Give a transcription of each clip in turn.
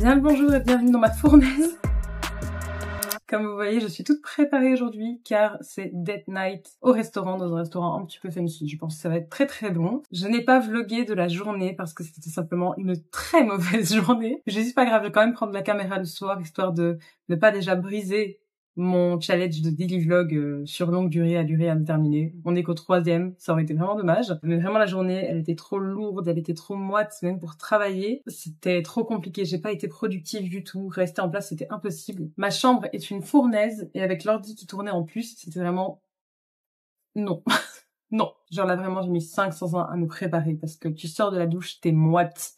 Bien le bonjour et bienvenue dans ma fournaise. Comme vous voyez, je suis toute préparée aujourd'hui car c'est date night au restaurant, dans un restaurant un petit peu fancy. Je pense que ça va être très très bon. Je n'ai pas vlogué de la journée parce que c'était simplement une très mauvaise journée. Je dis c'est pas grave, je vais quand même prendre la caméra le soir histoire de ne pas déjà briser mon challenge de daily vlog sur longue durée à durée indéterminée. On est qu'au 3e, ça aurait été vraiment dommage. Mais vraiment la journée, elle était trop lourde, elle était trop moite, même pour travailler. C'était trop compliqué, j'ai pas été productive du tout. Rester en place, c'était impossible. Ma chambre est une fournaise et avec l'ordi qui tournait en plus, c'était vraiment... non. Non. Genre là vraiment, j'ai mis 500 ans à me préparer parce que tu sors de la douche, t'es moite.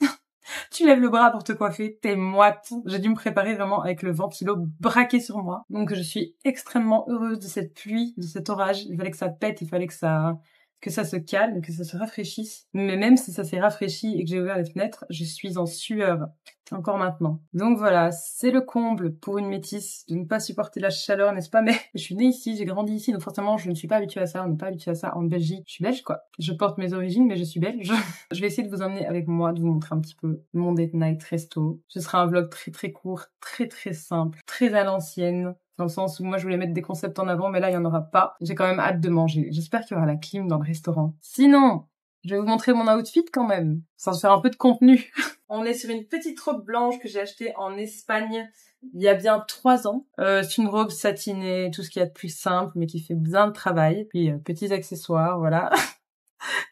Tu lèves le bras pour te coiffer, t'es moite. J'ai dû me préparer vraiment avec le ventilo braqué sur moi. Donc je suis extrêmement heureuse de cette pluie, de cet orage. Il fallait que ça pète, il fallait que ça se calme, que ça se rafraîchisse. Mais même si ça s'est rafraîchi et que j'ai ouvert les fenêtres, je suis en sueur. Encore maintenant. Donc voilà, c'est le comble pour une métisse de ne pas supporter la chaleur, n'est-ce pas? Mais je suis née ici, j'ai grandi ici, donc forcément je ne suis pas habituée à ça, on n'est pas habitué à ça en Belgique. Je suis belge quoi. Je porte mes origines, mais je suis belge. Je vais essayer de vous emmener avec moi, de vous montrer un petit peu mon date night resto. Ce sera un vlog très très court, très très simple, très à l'ancienne. Dans le sens où moi je voulais mettre des concepts en avant, mais là il y en aura pas. J'ai quand même hâte de manger. J'espère qu'il y aura la clim dans le restaurant. Sinon, je vais vous montrer mon outfit quand même, sans faire un peu de contenu. On est sur une petite robe blanche que j'ai achetée en Espagne il y a bien 3 ans. C'est une robe satinée, tout ce qu'il y a de plus simple, mais qui fait bien le travail. Puis petits accessoires, voilà.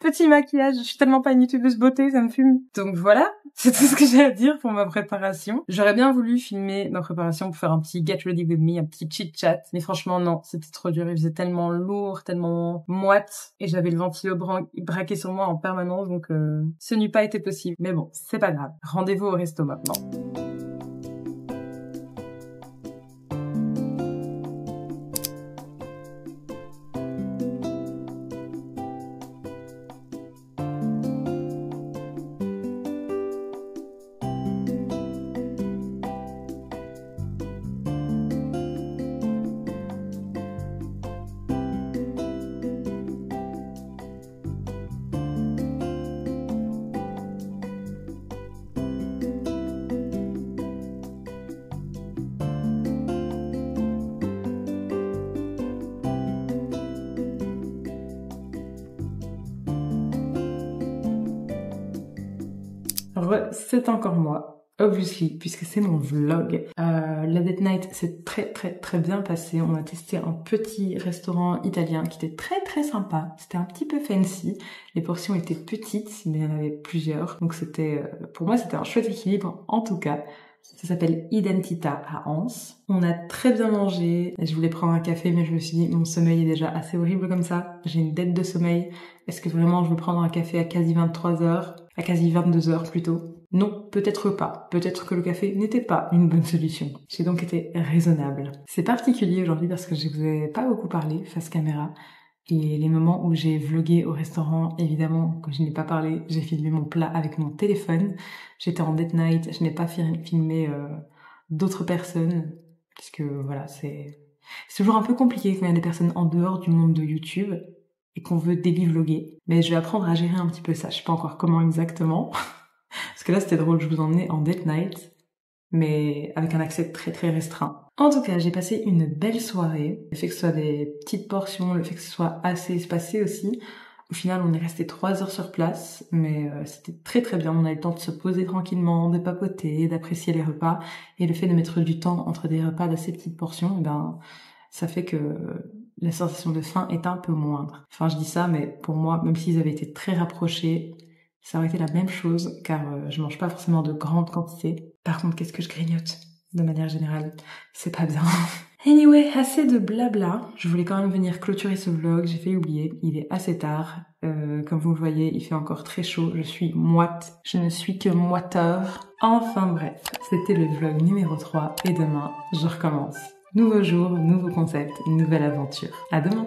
Petit maquillage, je suis tellement pas une youtubeuse beauté, ça me fume. Donc voilà, c'est tout ce que j'ai à dire pour ma préparation. J'aurais bien voulu filmer ma préparation pour faire un petit get ready with me, un petit chit-chat. Mais franchement, non, c'était trop dur. Il faisait tellement lourd, tellement moite. Et j'avais le ventilo braqué sur moi en permanence, donc ce n'eût pas été possible. Mais bon, c'est pas grave. Rendez-vous au resto maintenant. C'est encore moi, obviously, puisque c'est mon vlog. La date night s'est très bien passée. On a testé un petit restaurant italien qui était très sympa. C'était un petit peu fancy. Les portions étaient petites, mais il y en avait plusieurs. Donc c'était, pour moi, c'était un chouette équilibre en tout cas. Ça s'appelle Identità à Anse. On a très bien mangé. Je voulais prendre un café, mais je me suis dit, mon sommeil est déjà assez horrible comme ça. J'ai une dette de sommeil. Est-ce que vraiment je veux prendre un café à quasi 23h? À quasi 22h plutôt? Non, peut-être pas. Peut-être que le café n'était pas une bonne solution. J'ai donc été raisonnable. C'est particulier aujourd'hui parce que je vous ai pas beaucoup parlé face caméra. Et les moments où j'ai vlogué au restaurant, évidemment, quand je n'ai pas parlé, j'ai filmé mon plat avec mon téléphone. J'étais en date night, je n'ai pas filmé d'autres personnes, puisque voilà, c'est toujours un peu compliqué quand il y a des personnes en dehors du monde de YouTube et qu'on veut daily vloguer. Mais je vais apprendre à gérer un petit peu ça. Je sais pas encore comment exactement, parce que là c'était drôle, je vous emmenais en date night, mais avec un accès très restreint. En tout cas, j'ai passé une belle soirée. Le fait que ce soit des petites portions, le fait que ce soit assez espacé aussi. Au final, on est resté 3 heures sur place, mais c'était très bien. On a eu le temps de se poser tranquillement, de papoter, d'apprécier les repas. Et le fait de mettre du temps entre des repas d'assez petites portions, eh ben, ça fait que la sensation de faim est un peu moindre. Enfin, je dis ça, mais pour moi, même s'ils avaient été très rapprochés, ça aurait été la même chose, car je mange pas forcément de grandes quantités. Par contre, qu'est-ce que je grignote ? De manière générale, c'est pas bien. Anyway, assez de blabla. Je voulais quand même venir clôturer ce vlog, j'ai failli oublier. Il est assez tard. Comme vous le voyez, il fait encore très chaud. Je suis moite. Je ne suis que moiteur. Enfin bref, c'était le vlog numéro 3 et demain, je recommence. Nouveau jour, nouveau concept, nouvelle aventure. À demain!